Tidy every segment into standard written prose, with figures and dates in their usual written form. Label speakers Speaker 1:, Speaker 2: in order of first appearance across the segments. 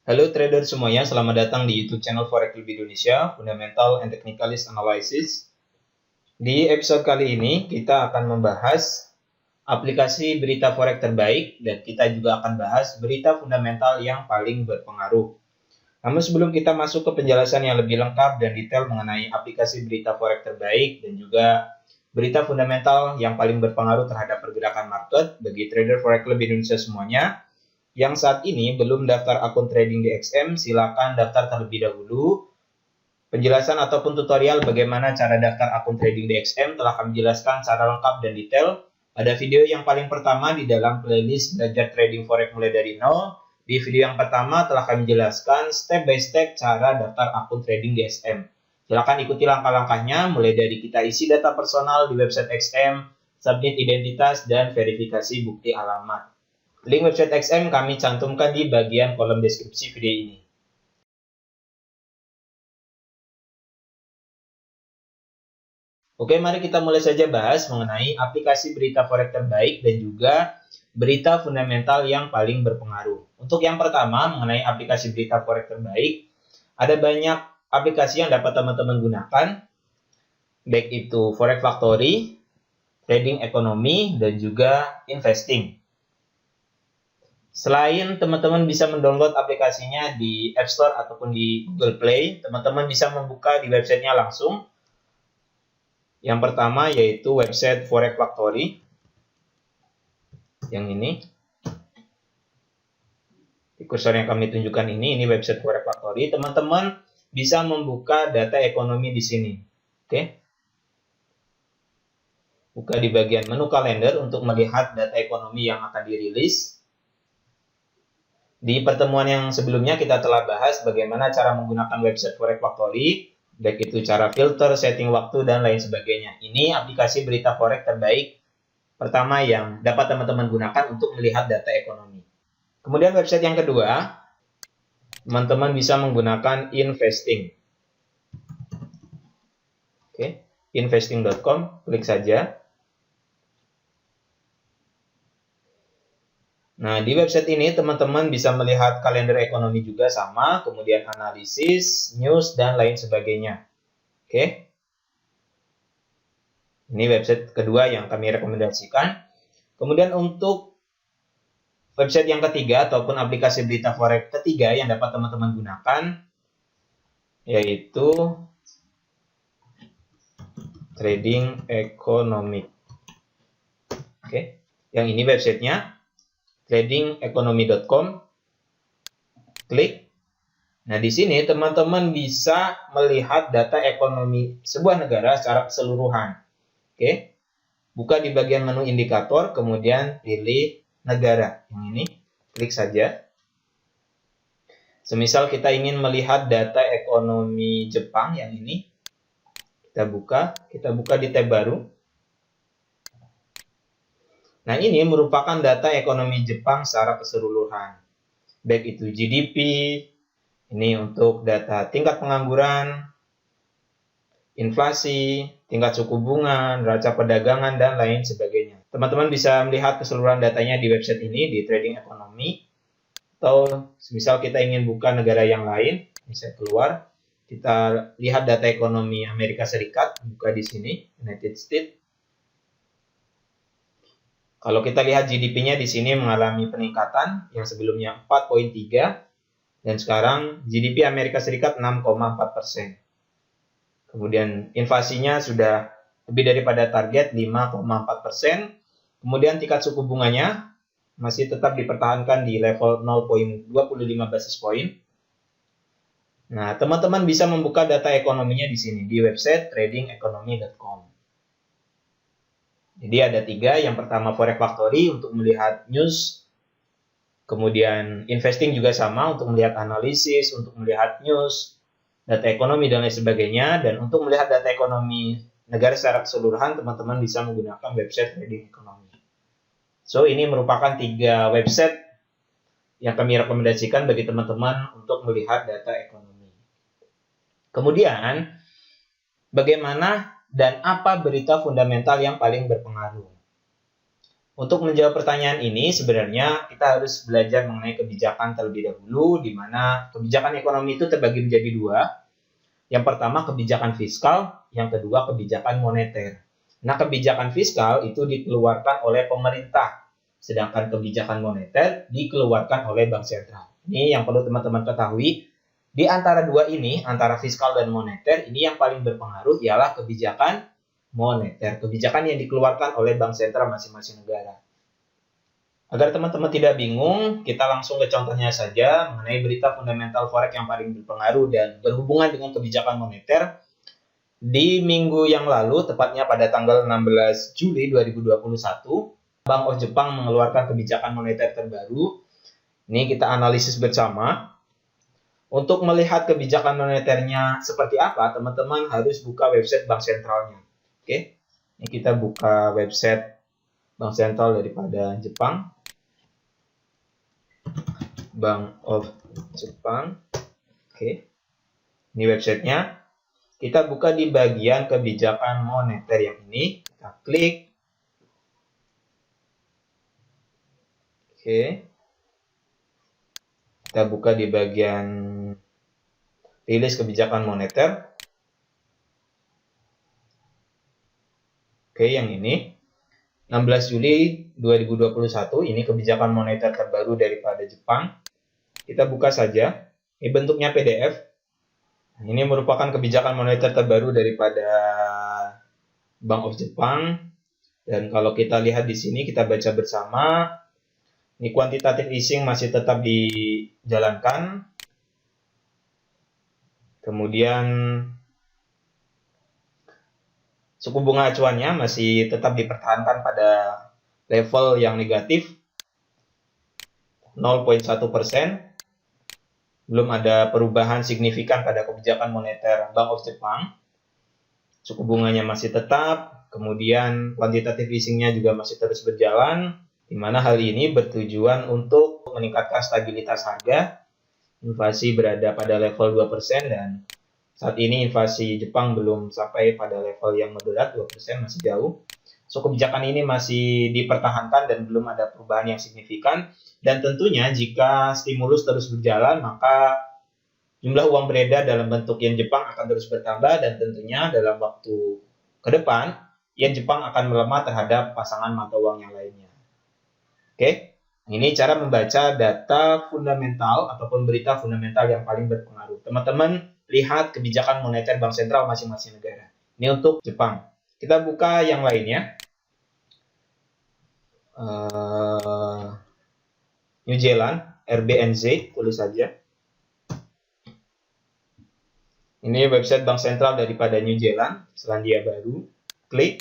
Speaker 1: Halo trader semuanya, selamat datang di YouTube channel Forex Club Indonesia, Fundamental and Technicalist Analysis. Di episode kali ini, kita akan membahas aplikasi berita Forex terbaik, dan kita juga akan bahas berita fundamental yang paling berpengaruh. Namun sebelum kita masuk ke penjelasan yang lebih lengkap dan detail mengenai aplikasi berita Forex terbaik, dan juga berita fundamental yang paling berpengaruh terhadap pergerakan market bagi trader Forex Club Indonesia semuanya, yang saat ini belum daftar akun trading di XM, silakan daftar terlebih dahulu. Penjelasan ataupun tutorial bagaimana cara daftar akun trading di XM telah kami jelaskan secara lengkap dan detail pada video yang paling pertama di dalam playlist belajar trading forex mulai dari nol. Di video yang pertama telah kami jelaskan step by step cara daftar akun trading di XM. Silakan ikuti langkah-langkahnya mulai dari kita isi data personal di website XM, submit identitas, dan verifikasi bukti alamat. Link website XM kami cantumkan di bagian kolom deskripsi video ini. Oke, mari kita mulai saja bahas mengenai aplikasi berita forex terbaik dan juga berita fundamental yang paling berpengaruh. Untuk yang pertama, mengenai aplikasi berita forex terbaik, ada banyak aplikasi yang dapat teman-teman gunakan, baik itu Forex Factory, Trading Economy, dan juga Investing. Selain teman-teman bisa mendownload aplikasinya di App Store ataupun di Google Play, teman-teman bisa membuka di websitenya langsung. Yang pertama yaitu website Forex Factory. Yang ini. Di kursor yang kami tunjukkan ini website Forex Factory. Teman-teman bisa membuka data ekonomi di sini. Oke. Buka di bagian menu kalender untuk melihat data ekonomi yang akan dirilis. Di pertemuan yang sebelumnya kita telah bahas bagaimana cara menggunakan website Forex Factory, baik itu cara filter, setting waktu, dan lain sebagainya. Ini aplikasi berita Forex terbaik pertama yang dapat teman-teman gunakan untuk melihat data ekonomi. Kemudian website yang kedua, teman-teman bisa menggunakan Investing. Oke, investing.com, klik saja. Nah, di website ini teman-teman bisa melihat kalender ekonomi juga sama, kemudian analisis, news, dan lain sebagainya. Oke. Ini website kedua yang kami rekomendasikan. Kemudian untuk website yang ketiga ataupun aplikasi berita forex ketiga yang dapat teman-teman gunakan, yaitu Trading Economic. Oke. Yang ini websitenya tradingeconomy.com. Klik. Nah, di sini teman-teman bisa melihat data ekonomi sebuah negara secara keseluruhan. Oke. Buka di bagian menu indikator, kemudian pilih negara. Yang ini, klik saja. Semisal kita ingin melihat data ekonomi Jepang yang ini, kita buka di tab baru. Nah, ini merupakan data ekonomi Jepang secara keseluruhan. Baik itu GDP, ini untuk data tingkat pengangguran, inflasi, tingkat suku bunga, neraca perdagangan, dan lain sebagainya. Teman-teman bisa melihat keseluruhan datanya di website ini, di Trading Economy. Atau misal kita ingin buka negara yang lain, bisa keluar, kita lihat data ekonomi Amerika Serikat, buka di sini, United States. Kalau kita lihat GDP-nya di sini mengalami peningkatan yang sebelumnya 4,3 dan sekarang GDP Amerika Serikat 6,4%. Kemudian inflasinya sudah lebih daripada target 5,4%. Kemudian tingkat suku bunganya masih tetap dipertahankan di level 0,25 basis point. Nah, teman-teman bisa membuka data ekonominya di sini di website tradingeconomy.com. Jadi ada 3, yang pertama Forex Factory untuk melihat news, kemudian Investing juga sama untuk melihat analisis, untuk melihat news, data ekonomi, dan lain sebagainya. Dan untuk melihat data ekonomi negara secara keseluruhan, teman-teman bisa menggunakan website Trading Economy. So, ini merupakan 3 website yang kami rekomendasikan bagi teman-teman untuk melihat data ekonomi. Kemudian, bagaimana dan apa berita fundamental yang paling berpengaruh? Untuk menjawab pertanyaan ini, sebenarnya kita harus belajar mengenai kebijakan terlebih dahulu, di mana kebijakan ekonomi itu terbagi menjadi dua. Yang pertama kebijakan fiskal, yang kedua kebijakan moneter. Nah, kebijakan fiskal itu dikeluarkan oleh pemerintah, sedangkan kebijakan moneter dikeluarkan oleh bank sentral. Ini yang perlu teman-teman ketahui. Di antara dua ini, antara fiskal dan moneter, ini yang paling berpengaruh ialah kebijakan moneter, kebijakan yang dikeluarkan oleh bank sentral masing-masing negara. Agar teman-teman tidak bingung, kita langsung ke contohnya saja mengenai berita fundamental forex yang paling berpengaruh dan berhubungan dengan kebijakan moneter. Di minggu yang lalu, tepatnya pada tanggal 16 Juli 2021, Bank of Jepang mengeluarkan kebijakan moneter terbaru. Ini kita analisis bersama. Untuk melihat kebijakan moneternya seperti apa, teman-teman harus buka website bank sentralnya. Oke, ini kita buka website bank sentral daripada Jepang, Bank of Jepang. Oke, ini websitenya. Kita buka di bagian kebijakan moneter yang ini, kita klik. Oke, kita buka di bagian rilis kebijakan moneter. Oke, yang ini 16 Juli 2021, ini kebijakan moneter terbaru daripada Jepang. Kita buka saja. Ini bentuknya PDF. Ini merupakan kebijakan moneter terbaru daripada Bank of Jepang. Dan kalau kita lihat di sini, kita baca bersama. Ini quantitative easing masih tetap dijalankan. Kemudian suku bunga acuannya masih tetap dipertahankan pada level yang negatif 0,1%. Belum ada perubahan signifikan pada kebijakan moneter Bank of Jepang. Suku bunganya masih tetap, kemudian quantitative easing-nya juga masih terus berjalan, di mana hal ini bertujuan untuk meningkatkan stabilitas harga. Inflasi berada pada level 2% dan saat ini inflasi Jepang belum sampai pada level yang moderat, 2% masih jauh. So, kebijakan ini masih dipertahankan dan belum ada perubahan yang signifikan. Dan tentunya jika stimulus terus berjalan, maka jumlah uang beredar dalam bentuk yen Jepang akan terus bertambah dan tentunya dalam waktu ke depan, yen Jepang akan melemah terhadap pasangan mata uang yang lainnya. Oke, ini cara membaca data fundamental ataupun berita fundamental yang paling berpengaruh. Teman-teman, lihat kebijakan moneter bank sentral masing-masing negara. Ini untuk Jepang. Kita buka yang lainnya. New Zealand, RBNZ, tulis saja. Ini website bank sentral daripada New Zealand, Selandia Baru. Klik.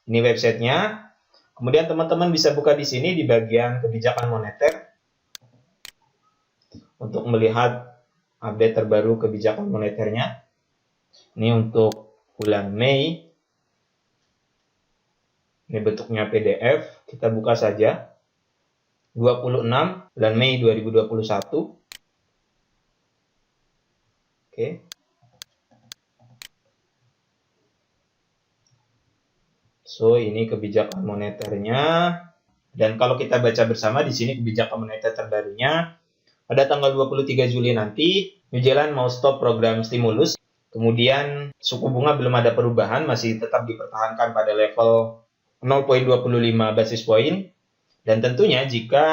Speaker 1: Ini websitenya. Kemudian teman-teman bisa buka di sini di bagian kebijakan moneter untuk melihat update terbaru kebijakan moneternya. Ini untuk bulan Mei. Ini bentuknya PDF. Kita buka saja. 26 bulan Mei 2021. Oke. So, ini kebijakan moneternya. Dan kalau kita baca bersama di sini kebijakan moneter terbarunya. Pada tanggal 23 Juli nanti, New Zealand mau stop program stimulus. Kemudian suku bunga belum ada perubahan, masih tetap dipertahankan pada level 0,25 basis point. Dan tentunya jika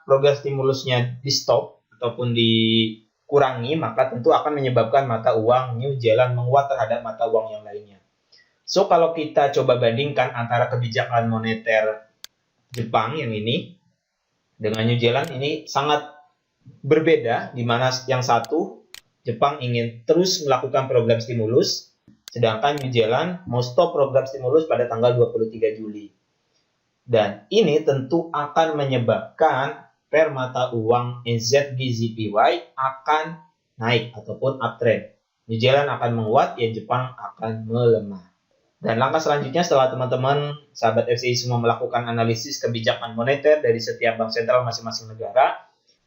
Speaker 1: program stimulusnya di stop ataupun dikurangi, maka tentu akan menyebabkan mata uang New Zealand menguat terhadap mata uang yang lainnya. So, kalau kita coba bandingkan antara kebijakan moneter Jepang yang ini dengan New Zealand, ini sangat berbeda, di mana yang satu Jepang ingin terus melakukan program stimulus, sedangkan New Zealand mau stop program stimulus pada tanggal 23 Juli. Dan ini tentu akan menyebabkan per mata uang NZD/JPY akan naik ataupun uptrend. New Zealand akan menguat, ya Jepang akan melemah. Dan langkah selanjutnya setelah teman-teman sahabat FCI semua melakukan analisis kebijakan moneter dari setiap bank sentral masing-masing negara,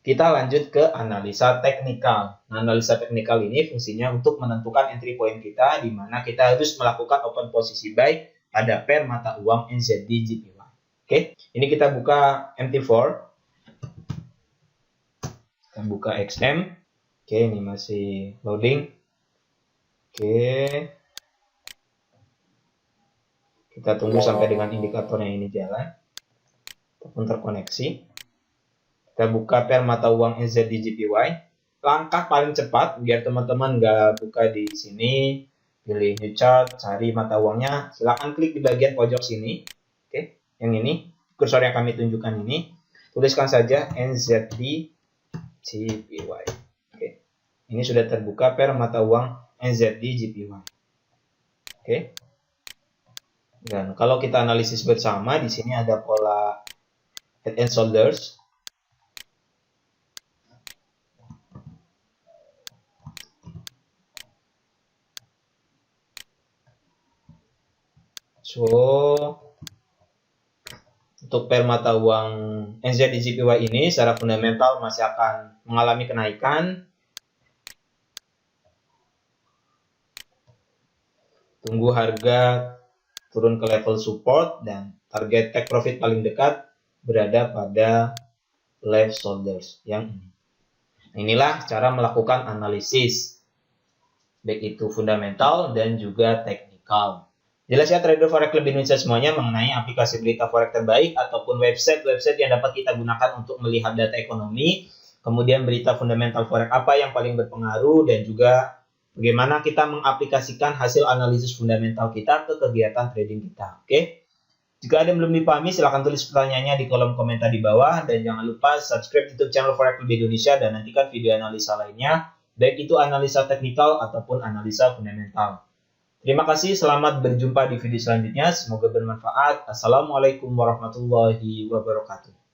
Speaker 1: kita lanjut ke analisa teknikal. Nah, analisa teknikal ini fungsinya untuk menentukan entry point kita, di mana kita harus melakukan open posisi buy pada pair mata uang NZD/JPY. Oke, ini kita buka MT4. Kita buka XM. Oke, ini masih loading. Oke. Kita tunggu sampai dengan indikatornya ini jalan ataupun terkoneksi. Kita buka pair mata uang NZD/JPY. Langkah paling cepat biar teman-teman nggak buka di sini, pilih new chart, cari mata uangnya, silakan klik di bagian pojok sini. Oke, yang ini kursor yang kami tunjukkan ini, tuliskan saja NZD/JPY. Oke, ini sudah terbuka pair mata uang NZD/JPY. Oke. Dan kalau kita analisis bersama, di sini ada pola head and shoulders. So, untuk pair mata uang NZD/JPY ini secara fundamental masih akan mengalami kenaikan. Tunggu harga turun ke level support dan target take profit paling dekat berada pada left shoulders yang ini. Inilah cara melakukan analisis, baik itu fundamental dan juga teknikal. Jelas ya trader forex lebih Indonesia semuanya mengenai aplikasi berita forex terbaik ataupun website yang dapat kita gunakan untuk melihat data ekonomi, kemudian berita fundamental forex apa yang paling berpengaruh, dan juga bagaimana kita mengaplikasikan hasil analisis fundamental kita ke kegiatan trading kita. Oke? Jika ada yang belum dipahami, silahkan tulis pertanyaannya di kolom komentar di bawah, dan jangan lupa subscribe YouTube channel Forex Lebih Indonesia dan nantikan video analisa lainnya, baik itu analisa teknikal ataupun analisa fundamental. Terima kasih, selamat berjumpa di video selanjutnya. Semoga bermanfaat. Assalamualaikum warahmatullahi wabarakatuh.